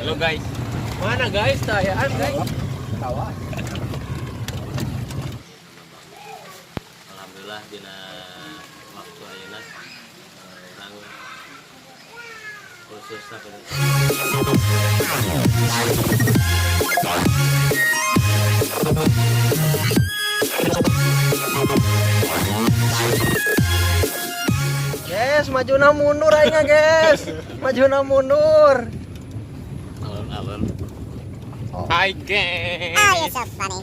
Halo guys. Mana guys? Tayaan guys. Tawa. Alhamdulillah dina waktu ayeuna urang khusus sakeun. Guys, majuna mundur aja guys. Majuna mundur. Alon-alon. Hai guys. Oh, you're so funny.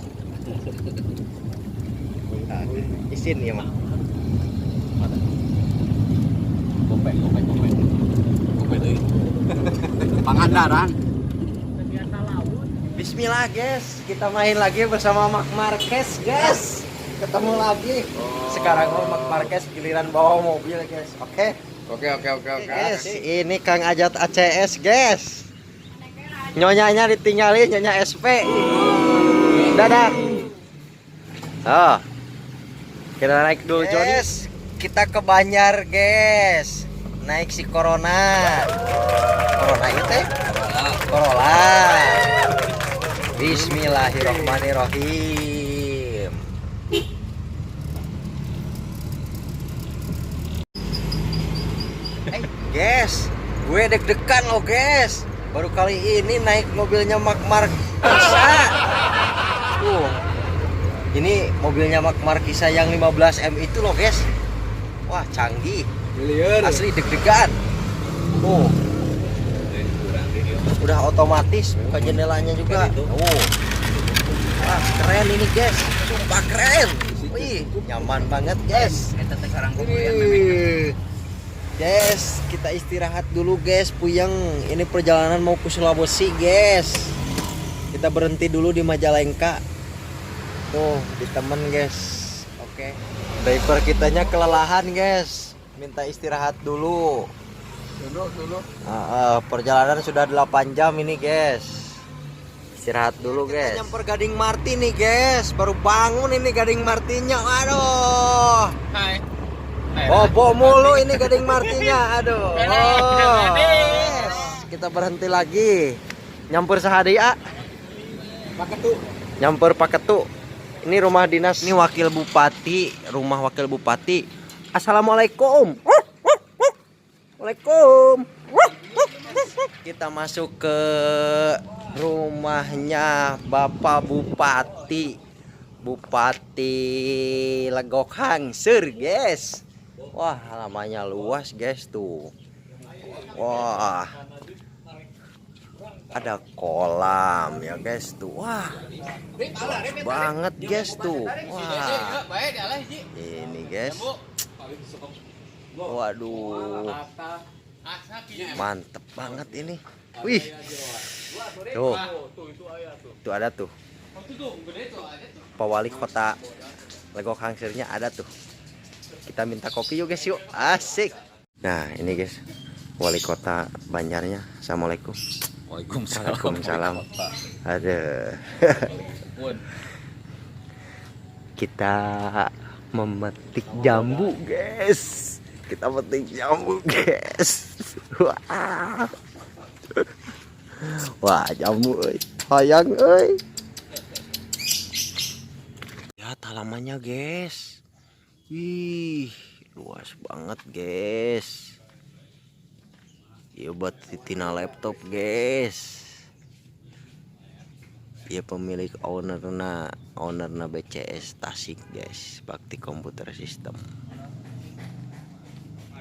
Isin ya mah. Mana? Kopek deui. Pangandaran. Bismillah guys, kita main lagi bersama Mark Marquez guys. Ketemu lagi. Sekarang Mark Marquez giliran bawa mobil guys. Oke. Oke. Guys, ini Kang Ajat ACS guys. Nyonyanya ditinggalin, nyonya SP. Dadah. Oh. Kita naik dulu Joni. Guys, kita ke Banjar guys. Naik si Corona. Corona itu teh? Corolla. Bismillahirrahmanirrahim. Hey guys, gue deg-degan loh guys. Baru kali ini naik mobilnya Mark Marquisa. Ini mobilnya Mark Marquisa yang 15M itu loh guys. Wah canggih. Asli deg-degan. Udah otomatis buka jendelanya juga. Wah keren ini guys. Sumpah keren. Wih nyaman banget guys. Guys, kita istirahat dulu guys, puyeng. Ini perjalanan mau ke Sulawesi guys. Kita berhenti dulu di Majalengka. Tuh, di temen guys. Oke. Driver kitanya kelelahan guys. Minta istirahat dulu. Perjalanan sudah 8 jam ini guys. Istirahat dulu guys. Kita nyamper Gading Marti nih guys. Baru bangun ini Gading Martinya. Aduh. Hai. Bobo mulu ini Gading Martinya, aduh. Yes. Kita berhenti lagi. Nyamper Sahadia. Paketu. Nyamper Paketu. Ini rumah dinas, ini wakil bupati, rumah wakil bupati. Assalamualaikum. Waalaikumsalam. Kita masuk ke rumahnya Bapak Bupati. Bupati Legok Hangseur, guys. Wah, halamannya luas, guys tuh. Wah. Ada kolam ya, guys tuh. Wah. Banget, guys tuh. Wah. Ini, guys. Waduh. Mantep banget ini. Wih. Tuh. Tuh ada tuh. Pak Wali Kota Legok Hangseurnya ada tuh. Kita minta kopi yuk guys yuk. Asik. Nah ini guys Wali Kota Banjarnya. Assalamualaikum. Waalaikumsalam. Ada. Kita memetik jambu guys. Kita memetik jambu guys. Wah. Wah jambu euy. Hayang euy. Lihat halamannya guys. Wih, luas banget guys. Iya buat tina laptop guys. Iya pemilik ownerna BCS Tasik guys, Bakti Komputer System.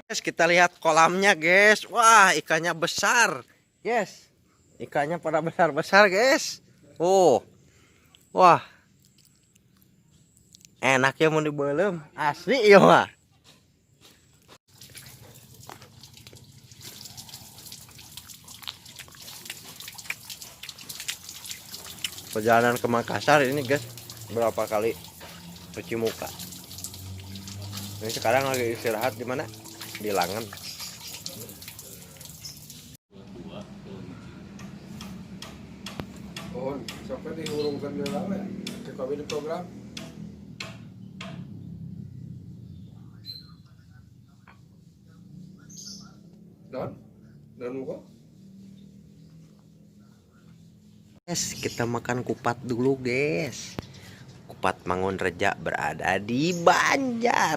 Guys, kita lihat kolamnya guys. Wah, ikannya besar. Yes. Ikannya pada besar-besar guys. Wah. Enaknya mau dibelem asli ya mah. Perjalanan ke Makassar ini guys berapa kali cuci muka. Ini sekarang lagi istirahat di mana? Di Langen. Oh, sampai dihurungkan di lawan ke kami di program. Dan muka Guys, kita makan kupat dulu, guys. Kupat Mangun Reja berada di Banjar.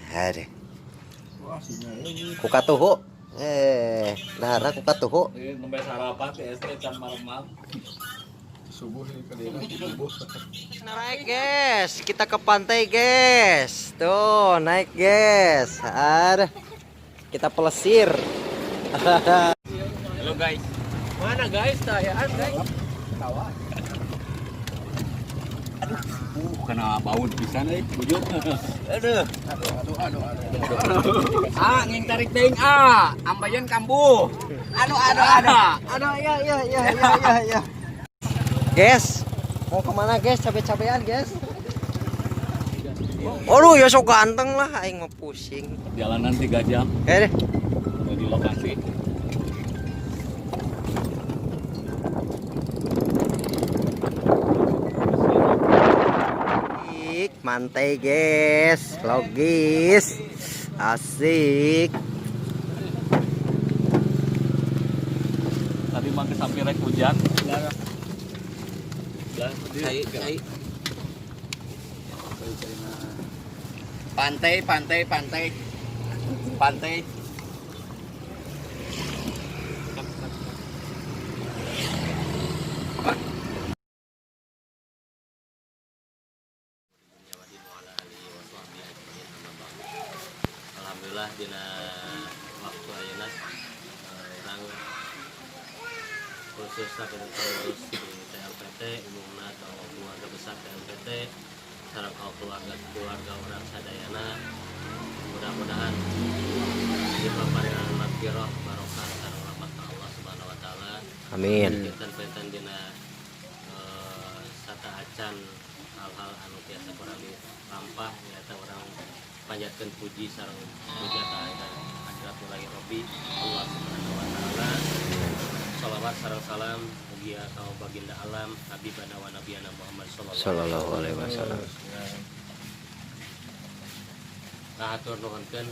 Ada. Kukat tuh. Nahara kukat tuh. Nembe sarapan di SD can malam-malam. Subuh ini subuh. Naik, guys. Kita ke pantai, guys. Tuh, naik, guys. Ada. Kita pelesir. Halo guys. Mana guys? Tayaan guys. Tawa. Kena bau pisan euy, bujur. Aduh. Ah, nging tarik teuing ambayan kambuh. Aduh, ya. Guys, mau kemana, guys? Capek-capekan, guys. Aduh, ya sok ganteng lah, aing mau pusing. Jalanan 3 jam Deh. di lokasi. Mantai, guys, logis, asik. Tadi mah kesampir rek hujan. Pantai. Alhamdulillah dina waktu ayeuna orang khususnya pengurus di TLPT umumna atau keluarga besar TLPT sareng keluarga orang sadayana mudah-mudahan dipaparingan magfirah barokah sareng rahmat Allah Subhanahu wa taala. Amin. Kita dina sata acan hal-hal anu biasa kurang dilampah nyata orang panjatkeun puji sareng hujatan dan hadratullahi rabbi Allah Subhanahu wa taala. Shalawat sareng salam mugi ka baginda alam habibana wa nabiyana Muhammad Sallallahu alaihi wasallam. Ngatur nuhunkeun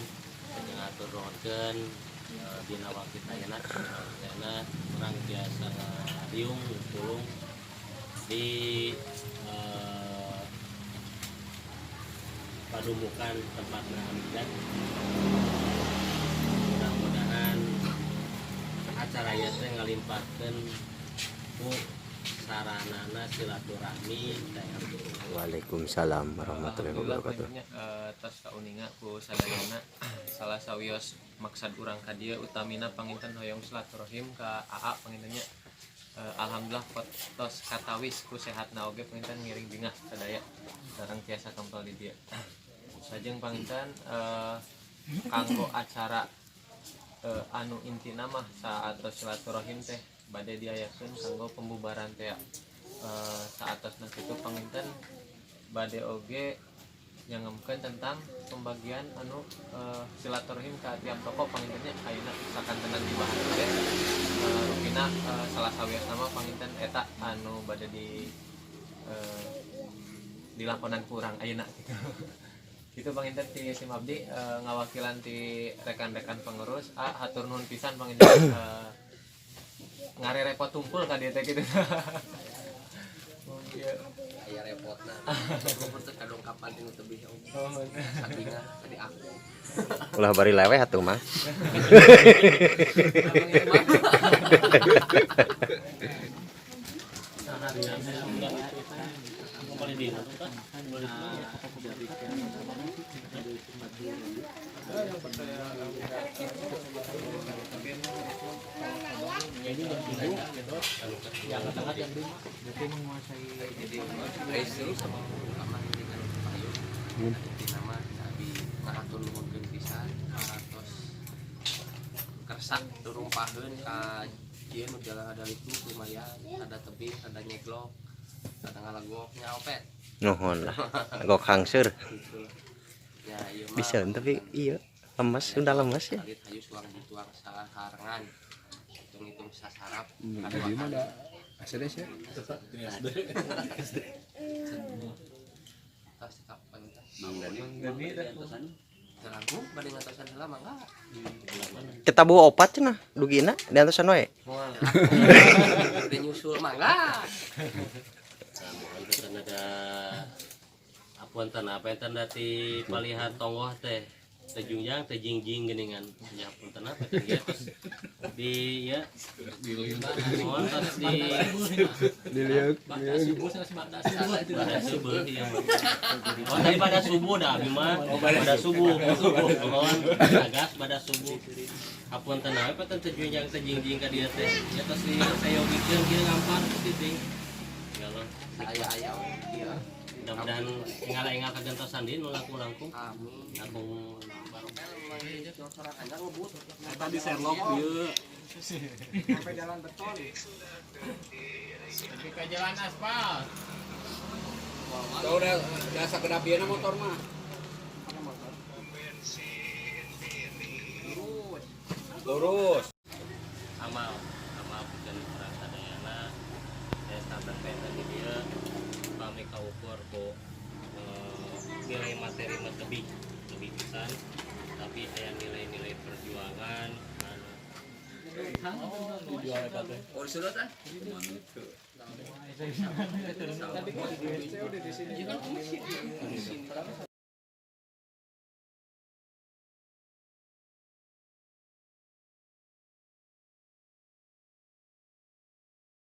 dina waktu ayeuna urang biasa riung tulung di padumukan tempat berhamidan. Mudah-mudahan acara ieu teh ngalimpahkeun ku saranana silaturahmi tayang. Waalaikumsalam warahmatullahi wabarakatuh. Tos kauninga ku sadayana salah sawios maksad urang ka dieu utamina panginten hoyong silaturahim ka AA pangintennya. Alhamdulillah tos katawis ku sehatna oge panginten ngiring bingah sadaya sareng tiasa kempel di dieu. Sajeng panginten kanggo acara anu intina mah saat silaturahim teh bade diayakeun kanggo pembubaran teh saatosna kitu panginten bade oge nyangemkeun tentang pembagian anu silaturahim ka tiap toko pangintennya ayeuna sakantenan dibahas teh rupina salah sawios nama panginten eta anu bade dilakonan kurang ayeuna gitu. Gitu panginten ti Sim Abdi ngawakilan ti rekan-rekan pengurus hatur nuhun pisan panginten ngare repot tumpul ka dieu teh kitu. Aya repotna. Kumpul teh kadong kapan tinu tebih sakinga tadi aku. Ulah bari leweh atuh mah. Kersak turumpaheun ka ieu nu jalan ada itu lumayan ada tebing ada nyeglok ada ngalagoknya opet Nuhun lah. Gok hangseur. ya ieu mah Bisa tapi iya lemes sudah lemes ya. alit hayu suang dituang saharangan hitung-hitung sasarap Di mana ACDC ya? tas kapan Mang Dani Jalanku bade ngatosan heula mangga. Kita bawa opat cenah dugina di antosan wae. Moal. Bade nyusul mangga. Nah, mohon ada apuan tanah apa yang tanda ti palihan tonggoh teh tejungjang tejingjing geningan ya pun tanah apa teh terus di ya mohon terus Diliuk. pada subuh ya oh tadi pada subuh dah abi mah pada subuh mohon agas pada subuh apuan tanah apa teh tejungjang tejingjing ka dieu teh ya terus di saya bikin kieu ngampar titing ya Allah Aya iya. mudah-mudahan engal-engal kagentosan di nu langkung-langkung Amin. langkung barokah Cocoran aja ngebut. Tadi Sherlock ieu. Sampai jalan beton. Tapi ke jalan aspal. Tuh udah sakedapiana motor mah. Lurus. amal bukan orang sadayana saya standar pengen di dia kami kaukur ku nilai materi mah lebih pisan tapi aya nilai-nilai perjuangan Oh, disulut ah.